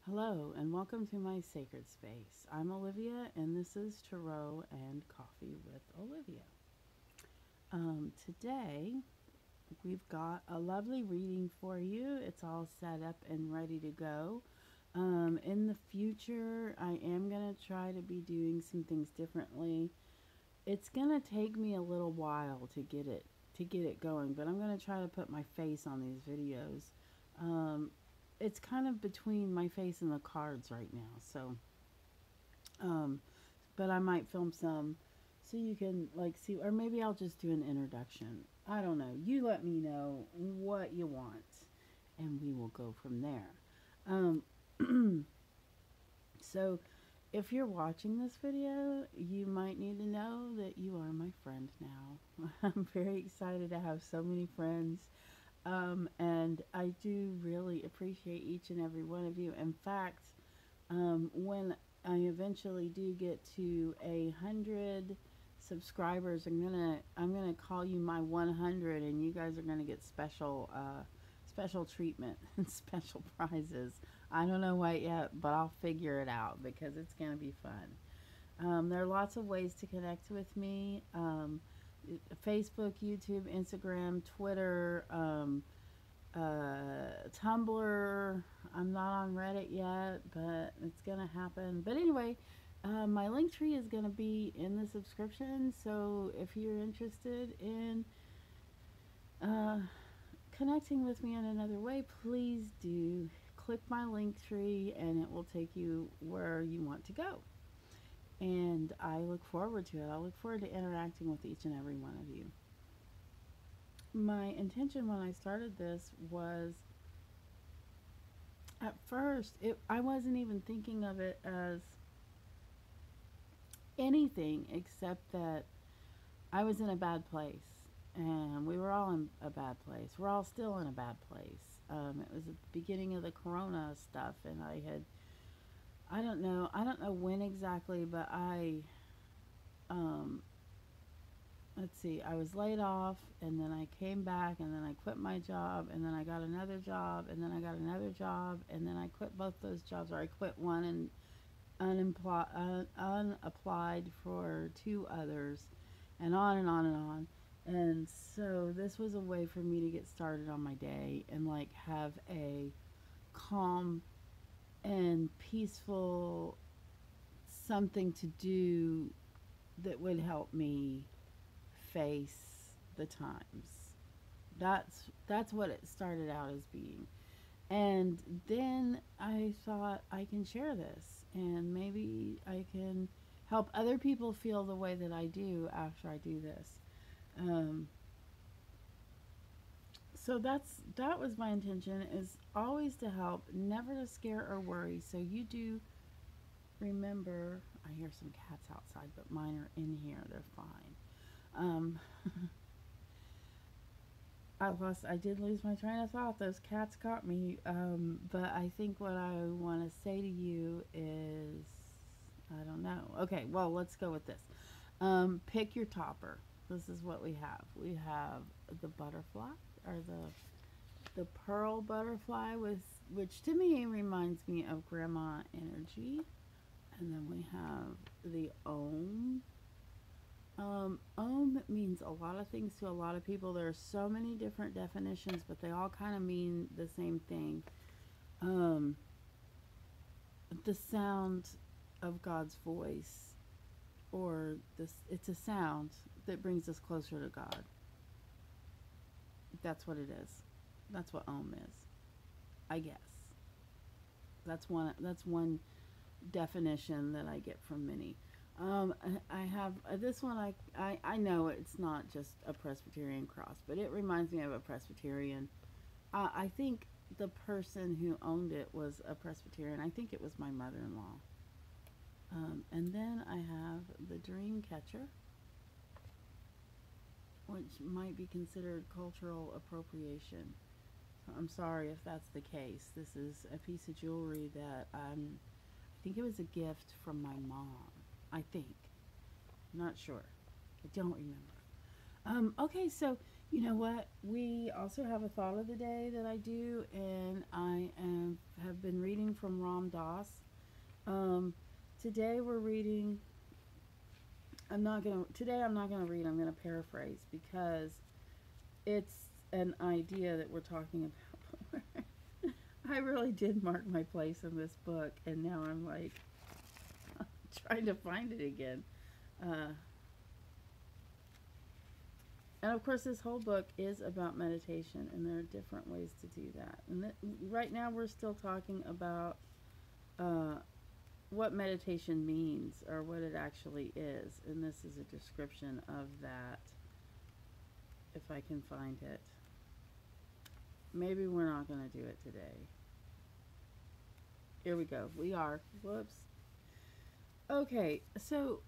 Hello, and welcome to my sacred space. I'm Olivia, and this is Tarot and Coffee with Olivia. Today, we've got a lovely reading for you. It's all set up and ready to go. In the future, I am going to try to be doing some things differently. It's going to take me a little while to get it going, but I'm going to try to put my face on these videos. Um, it's kind of between my face and the cards right now. Um, but I might film some so you can like see, or maybe I'll just do an introduction. I don't know. You let me know what you want, and we will go from there. Um, so, if you're watching this video, you might need to know that you are my friend now. I'm very excited to have so many friends. And I do really appreciate each and every one of you. In fact, when I eventually do get to 100 subscribers, I'm gonna call you my 100, and you guys are gonna get special treatment and special prizes. I don't know what yet, but I'll figure it out because it's gonna be fun. There are lots of ways to connect with me. Facebook, YouTube, Instagram, Twitter, Tumblr. I'm not on Reddit yet, but it's gonna happen. But anyway, my link tree is gonna be in the subscription. So if you're interested in uh, connecting with me in another way, please do click my link tree, and it will take you where you want to go. And I look forward to it. I look forward to interacting with each and every one of you. My intention when I started this was, at first, I wasn't even thinking of it as anything except that I was in a bad place. And we were all in a bad place. We're all still in a bad place. It was the beginning of the corona stuff, and I don't know when exactly, but um, let's see, I was laid off, and then I came back, and then I quit my job, and then I got another job, and then I got another job, and then I quit both those jobs, or I quit one and unapplied for two others, and on and on and on. And so this was a way for me to get started on my day and like have a calm and peaceful something to do that would help me face the times. That's what it started out as being. And then I thought I can share this and maybe I can help other people feel the way that I do after I do this. Um, so that was my intention, is always to help, never to scare or worry. So you do remember, I hear some cats outside, but mine are in here. They're fine. Um, I did lose my train of thought. Those cats caught me. But I think what I want to say to you is, I don't know. Okay, well, let's go with this. Pick your topper. This is what we have. We have the butterfly, or the pearl butterfly, with which to me reminds me of grandma energy. And then we have the Om. Om means a lot of things to a lot of people. There are so many different definitions, but they all kind of mean the same thing. Um, the sound of God's voice, or this, it's a sound that brings us closer to God. That's what it is. That's what Om is, I guess. That's one definition that I get from many. I have this one. I know it's not just a Presbyterian cross, but it reminds me of a Presbyterian. I think the person who owned it was a Presbyterian. I think it was my mother-in-law. And then I have the Dreamcatcher, which might be considered cultural appropriation. I'm sorry if that's the case. This is a piece of jewelry that I think it was a gift from my mom. I think. I'm not sure. I don't remember. Okay, so You know what? We also have a thought of the day that I do, and have been reading from Ram Dass. Um, today we're reading. I'm not gonna read. I'm gonna paraphrase because it's an idea that we're talking about. I really did mark my place in this book, and now I'm like trying to find it again. Uh, and of course, this whole book is about meditation, and there are different ways to do that. And right now, we're still talking about uh, what meditation means or what it actually is. And this is a description of that, if I can find it. Maybe we're not going to do it today. Here we go. We are. Whoops. Okay, so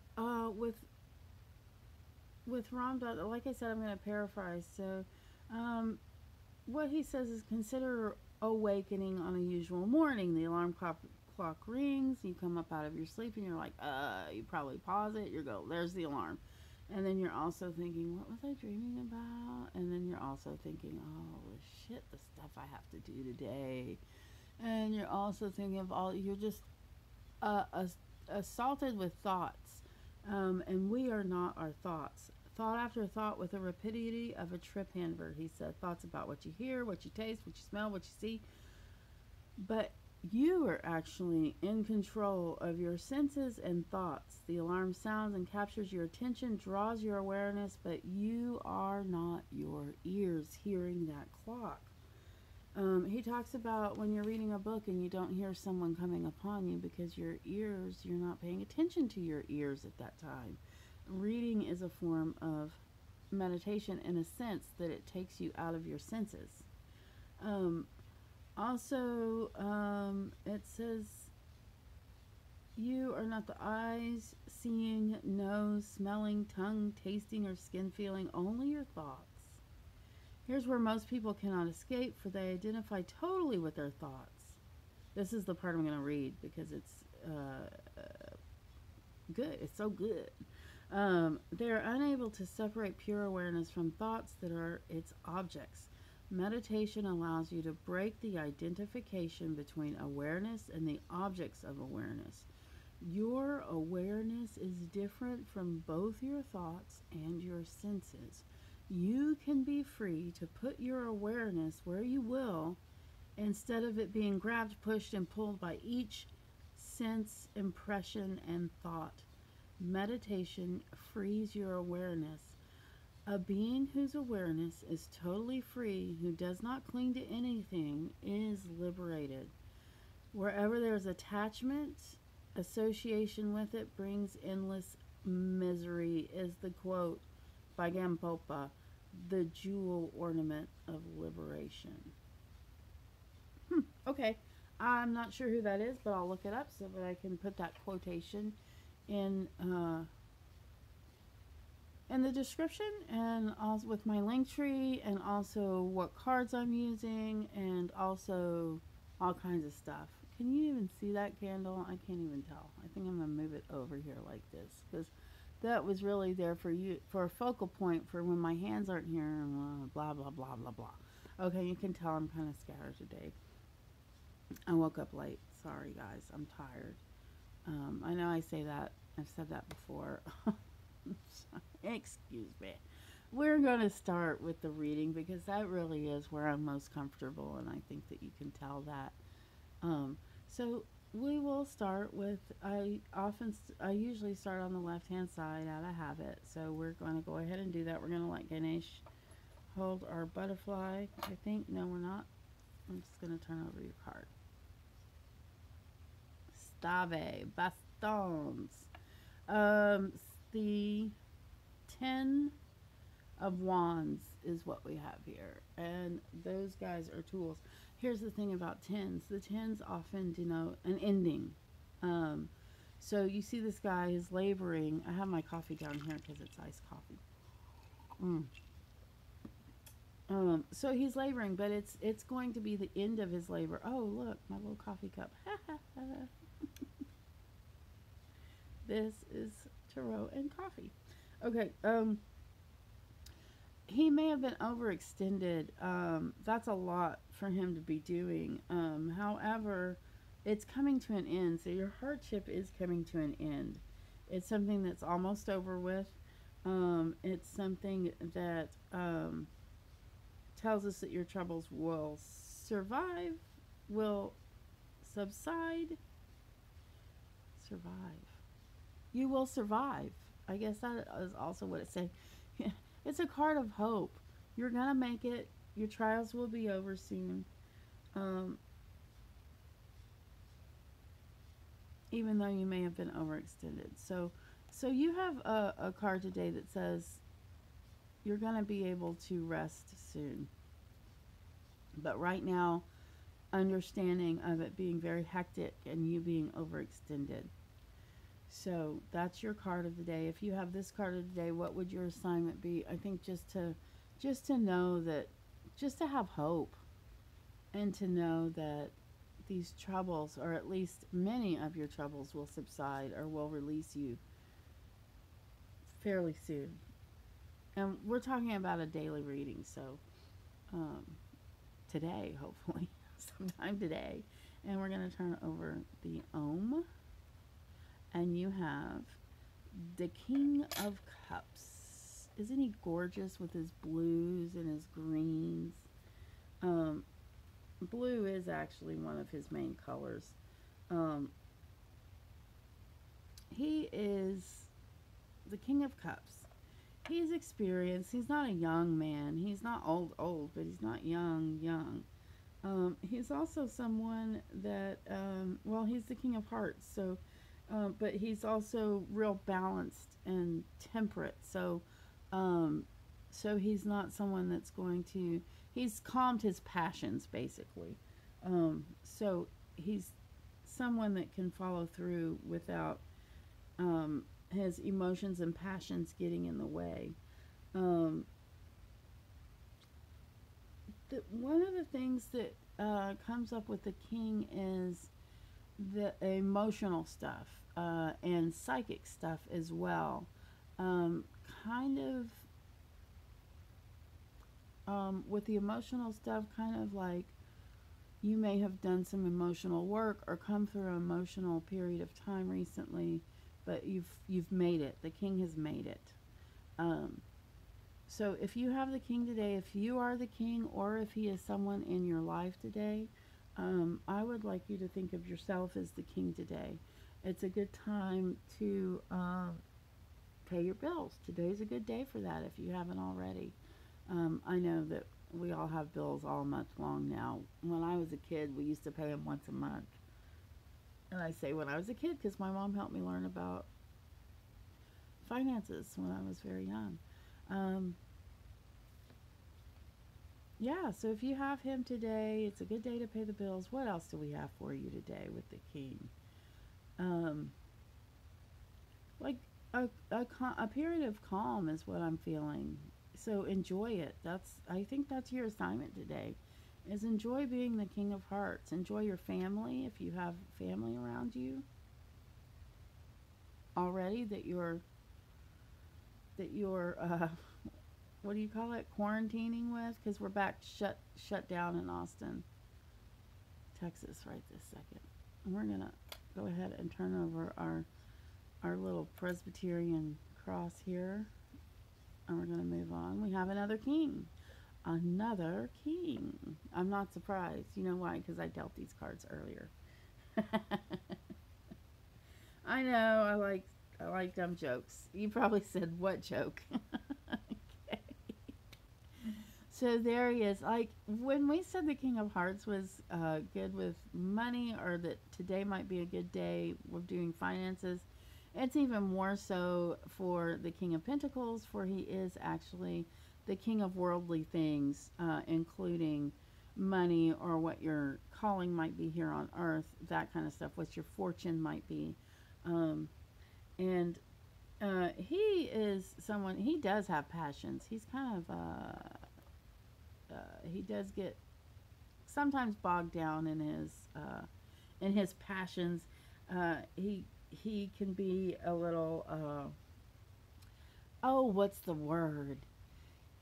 with Ram Dass, like I said, I'm going to paraphrase. So, what he says is consider awakening on a usual morning. The alarm clock rings. You come up out of your sleep, and you're like, you probably pause it. You go, there's the alarm, and then you're also thinking, what was I dreaming about? And then you're also thinking, oh shit, the stuff I have to do today. And you're also thinking of you're just assaulted with thoughts. And we are not our thoughts. Thought after thought with the rapidity of a trip hammer, he said. Thoughts about what you hear, what you taste, what you smell, what you see. But you are actually in control of your senses and thoughts. The alarm sounds and captures your attention, draws your awareness, but you are not your ears hearing that clock. He talks about when you're reading a book and you don't hear someone coming upon you because you're not paying attention to your ears at that time. Reading is a form of meditation in a sense that it takes you out of your senses. It says, you are not the eyes, seeing, nose, smelling, tongue, tasting, or skin feeling, only your thoughts. Here's where most people cannot escape, for they identify totally with their thoughts. This is the part I'm going to read because it's good. It's so good. They are unable to separate pure awareness from thoughts that are its objects. Meditation allows you to break the identification between awareness and the objects of awareness. Your awareness is different from both your thoughts and your senses. You can be free to put your awareness where you will instead of it being grabbed, pushed, and pulled by each sense, impression, and thought. Meditation frees your awareness. A being whose awareness is totally free, who does not cling to anything, is liberated. Wherever there's attachment, association with it brings endless misery, is the quote by Gampopa, the jewel ornament of liberation. Okay, I'm not sure who that is, but I'll look it up so that I can put that quotation in the description, and also with my link tree, and also what cards I'm using, and also all kinds of stuff. Can you even see that candle? I can't even tell. I think I'm gonna move it over here like this because that was really there for you, for a focal point for when my hands aren't here and blah blah blah blah blah. Okay, you can tell I'm kind of scattered today. I woke up late. Sorry guys, I'm tired. I know I say that. I've said that before. Excuse me. We're going to start with the reading because that really is where I'm most comfortable, and I think that you can tell that. So we will start with, I usually start on the left hand side out of habit, so we're going to go ahead and do that. We're going to let Ganesh hold our butterfly, I think. No, we're not. I'm just going to turn over your card. Stave, bastons. The 10 of wands is what we have here, and those guys are tools. Here's the thing about 10s. The 10s often denote an ending. So you see this guy is laboring. I have my coffee down here because it's iced coffee. So he's laboring, but it's going to be the end of his labor. Oh, look, my little coffee cup. This is tarot and coffee. Okay, he may have been overextended. That's a lot for him to be doing. However, it's coming to an end. So your hardship is coming to an end. It's something that's almost over with. It's something that tells us that your troubles will survive, will subside, survive. You will survive. I guess that is also what it's saying. It's a card of hope. You're going to make it. Your trials will be over soon. Um, Even though you may have been overextended. So you have a card today that says you're going to be able to rest soon. But right now, understanding of it being very hectic and you being overextended. So that's your card of the day. If you have this card of the day, what would your assignment be? I think just to know that, just to have hope, and to know that these troubles, or at least many of your troubles, will subside or will release you fairly soon. And we're talking about a daily reading, so um, today, hopefully, sometime today. And we're going to turn over the Om. And you have the King of Cups. Isn't he gorgeous with his blues and his greens? Um, Blue is actually one of his main colors. Um, he is the King of Cups. He's experienced. He's not a young man. He's not old, but he's not young. He's also someone that, well, he's the King of Hearts, so, but he's also real balanced and temperate. So he's not someone that's going to, he's calmed his passions, basically. So he's someone that can follow through without his emotions and passions getting in the way. Um, One of the things that comes up with the king is the emotional stuff and psychic stuff as well. Um, Kind of with the emotional stuff, kind of like you may have done some emotional work or come through an emotional period of time recently, but you've made it. The king has made it. Um, so if you have the king today, if you are the king, or if he is someone in your life today, I would like you to think of yourself as the king today. It's a good time to pay your bills. Today's a good day for that if you haven't already. I know that we all have bills all month long now. When I was a kid, we used to pay them once a month. And I say when I was a kid because my mom helped me learn about finances when I was very young. Um, yeah, so if you have him today, it's a good day to pay the bills. What else do we have for you today with the king? Um, like a period of calm is what I'm feeling. So enjoy it. I think that's your assignment today, is enjoy being the king of hearts. Enjoy your family if you have family around you already that you're what do you call it, quarantining with, because we're back shut down in Austin, Texas right this second. And we're gonna go ahead and turn over our little Presbyterian cross here, and we're gonna move on. We have another king. Another king. I'm not surprised. You know why? Because I dealt these cards earlier. I know, I like dumb jokes. You probably said, what joke? Okay. So there he is. Like, when we said the King of Hearts was good with money, or that today might be a good day with doing finances, it's even more so for the King of Pentacles, for he is actually the king of worldly things, including money, or what your calling might be here on earth, that kind of stuff, what your fortune might be. And he is someone, he does have passions. He's kind of, he does get sometimes bogged down in his passions. He can be a little, oh, what's the word?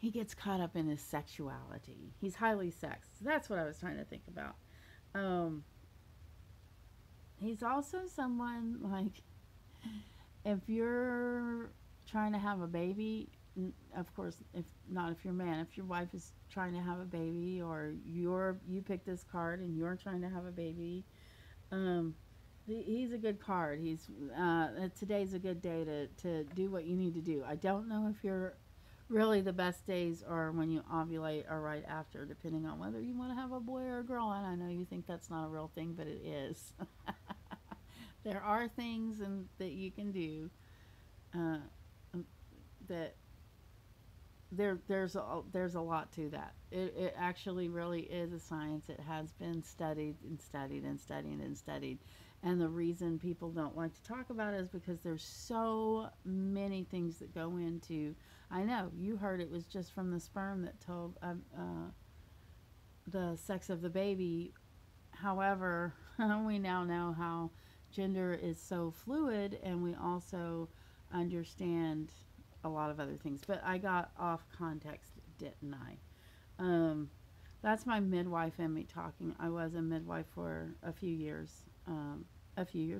he gets caught up in his sexuality. He's highly sexed. That's what I was trying to think about. Um, he's also someone like, if you're trying to have a baby, of course, if not, if you're a man, if your wife is trying to have a baby, or you pick this card and you're trying to have a baby, um, he's a good card. Today's a good day to do what you need to do. I don't know if you're really, the best days are when you ovulate or right after, depending on whether you want to have a boy or a girl. And I know you think that's not a real thing, but it is. There are things that you can do, uh, that there's a lot to that. It actually really is a science. It has been studied and studied and studied and studied. And the reason people don't like to talk about it is because there's so many things that go into. I know you heard it was just from the sperm that told the sex of the baby. However, we now know how gender is so fluid, and we also understand a lot of other things. But I got off context, didn't I? That's my midwife and me talking. I was a midwife for a few years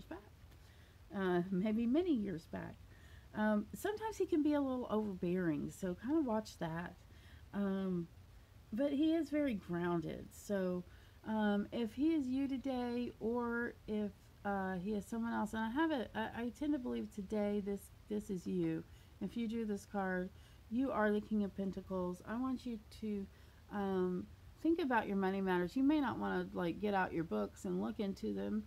back, maybe many years back. Sometimes he can be a little overbearing, so kind of watch that. But he is very grounded. So if he is you today, or if he is someone else, and I tend to believe today this is you. If you drew this card, you are the King of Pentacles. I want you to think about your money matters. You may not want to like get out your books and look into them.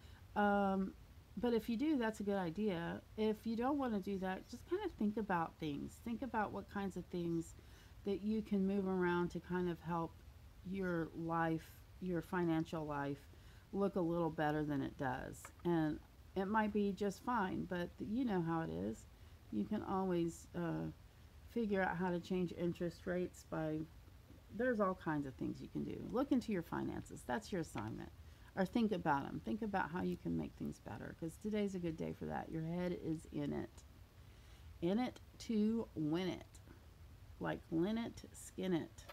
But if you do, that's a good idea. If you don't want to do that, just kind of think about things. Think about what kinds of things that you can move around to kind of help your life, your financial life, look a little better than it does. And it might be just fine, but you know how it is. You can always figure out how to change interest rates there's all kinds of things you can do. Look into your finances. That's your assignment. Or think about them. Think about how you can make things better, because today's a good day for that. Your head is in it. In it to win it. Like lin it, skin it.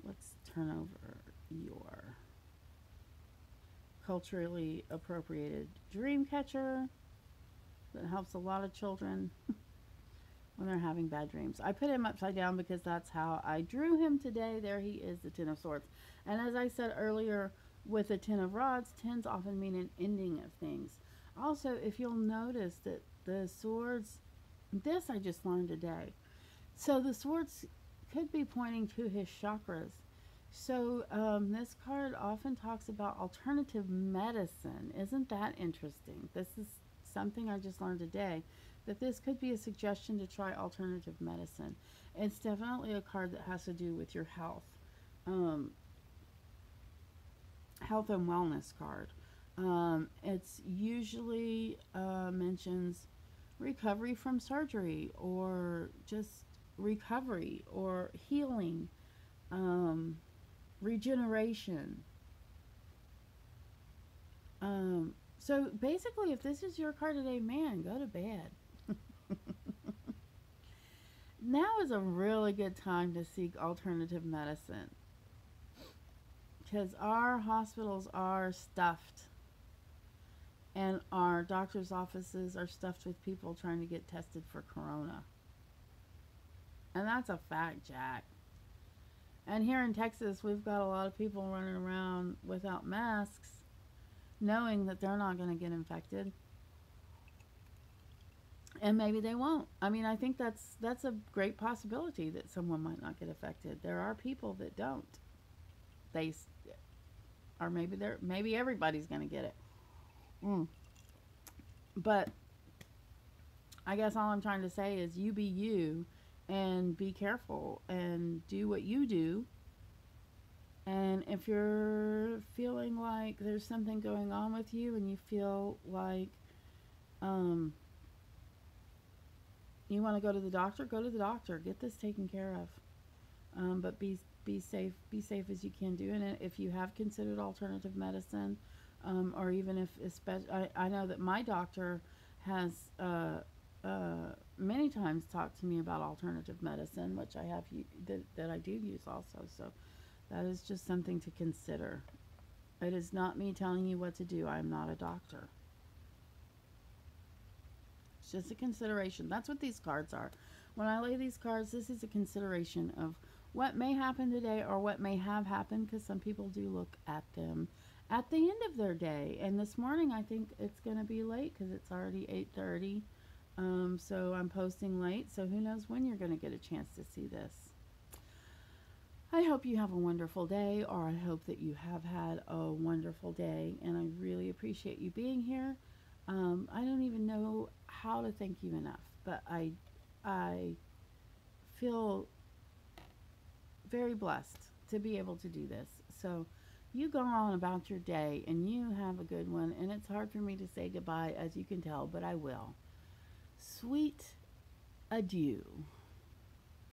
Let's turn over your culturally appropriated Dreamcatcher that helps a lot of children when they're having bad dreams. I put him upside down because that's how I drew him today. There he is, the Ten of Swords. And as I said earlier, with the Ten of Rods, tens often mean an ending of things. Also, if you'll notice that the swords, this I just learned today. So the swords could be pointing to his chakras. So this card often talks about alternative medicine. Isn't that interesting? This is something I just learned today, that this could be a suggestion to try alternative medicine. It's definitely a card that has to do with your health. Health and wellness card. It's usually mentions recovery from surgery, or just recovery or healing, regeneration. So basically, if this is your card today, man, go to bed. Now is a really good time to seek alternative medicine, because our hospitals are stuffed, and our doctor's offices are stuffed with people trying to get tested for corona. And that's a fact, Jack. And here in Texas, we've got a lot of people running around without masks, knowing that they're not going to get infected. And maybe they won't. I mean, I think that's a great possibility that someone might not get affected. There are people that don't. Or maybe everybody's going to get it. But I guess all I'm trying to say is you be you, and be careful, and do what you do. And if you're feeling like there's something going on with you, and you feel like you want to go to the doctor, go to the doctor. Get this taken care of. But be safe. Be safe as you can do. And if you have considered alternative medicine, or even if, especially, I know that my doctor has many times talked to me about alternative medicine, which I have that I do use also. So that is just something to consider. It is not me telling you what to do. I am not a doctor. It's just a consideration. That's what these cards are. When I lay these cards, this is a consideration of what may happen today or what may have happened, because some people do look at them at the end of their day. And this morning, I think it's going to be late because it's already 8:30. So I'm posting late. So who knows when you're going to get a chance to see this. I hope you have a wonderful day, or I hope that you have had a wonderful day. And I really appreciate you being here. I don't even know how to thank you enough, but I feel very blessed to be able to do this. So you go on about your day and you have a good one. And it's hard for me to say goodbye, as you can tell, but I will. Sweet adieu.